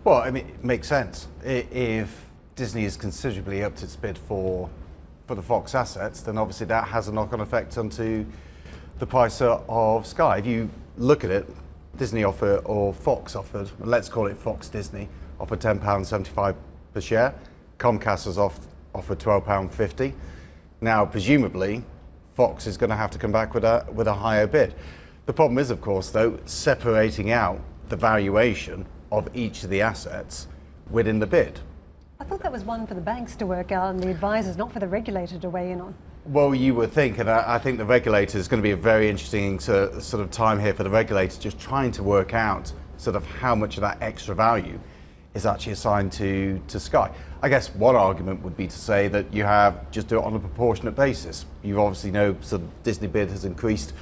Well, I mean, it makes sense. If Disney has considerably upped its bid for the Fox assets, then obviously that has a knock-on effect onto the price of Sky. If you look at it, Disney offered, or Fox offered, let's call it Fox Disney, offered £10.75 per share. Comcast has offered £12.50. Now, presumably, Fox is going to have to come back with a higher bid. The problem is, of course, though, separating out the valuation of each of the assets within the bid. I thought that was one for the banks to work out and the advisors, not for the regulator to weigh in on. Well, you would think, and I think the regulator is going to be a very interesting sort of time here for the regulator, just trying to work out sort of how much of that extra value is actually assigned to Sky. I guess one argument would be to say that you just do it on a proportionate basis. You obviously know sort of Disney bid has increased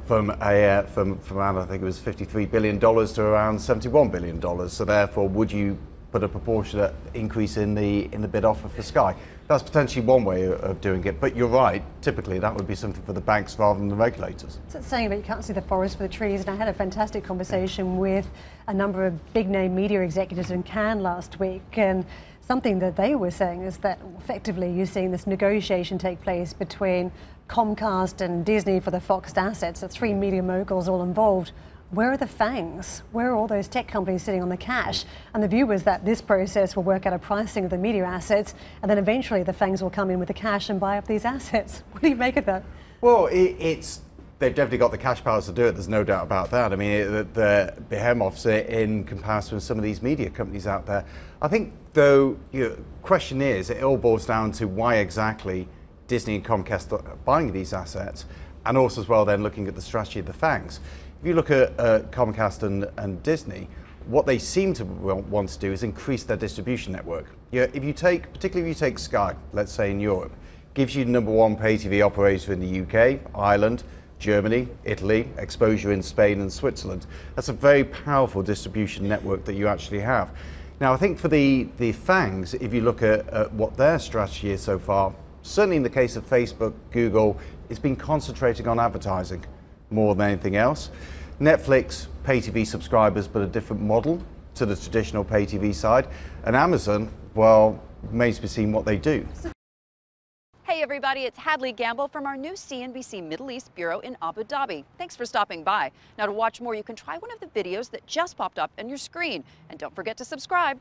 from around, I think it was $53 billion to around $71 billion. So therefore, would you put a proportionate increase in the bid offer for Sky? That's potentially one way of doing it, but you're right, typically that would be something for the banks rather than the regulators. So it's saying that you can't see the forest for the trees, and I had a fantastic conversation with a number of big name media executives in Cannes last week, and something that they were saying is that effectively you're seeing this negotiation take place between Comcast and Disney for the Fox assets, the three media moguls all involved. Where are the FANGs? Where are all those tech companies sitting on the cash? And the view is that this process will work out a pricing of the media assets, and then eventually the FANGs will come in with the cash and buy up these assets. What do you make of that? Well, they've definitely got the cash powers to do it, there's no doubt about that. I mean, the behemoths in comparison with some of these media companies out there. I think, though, the question is, it all boils down to why exactly Disney and Comcast are buying these assets, and also as well then looking at the strategy of the FANGs. If you look at Comcast and Disney, what they seem to want to do is increase their distribution network. Particularly if you take Sky, let's say in Europe, gives you #1 pay TV operator in the UK, Ireland, Germany, Italy, exposure in Spain and Switzerland. That's a very powerful distribution network that you actually have. Now, I think for the FANGs, if you look at what their strategy is so far, certainly in the case of Facebook, Google, it's been concentrating on advertising more than anything else. Netflix, pay TV subscribers, but a different model to the traditional pay TV side. And Amazon, well, remains to be seen what they do. Hey everybody, it's Hadley Gamble from our new CNBC Middle East Bureau in Abu Dhabi. Thanks for stopping by. Now to watch more, you can try one of the videos that just popped up on your screen. And don't forget to subscribe.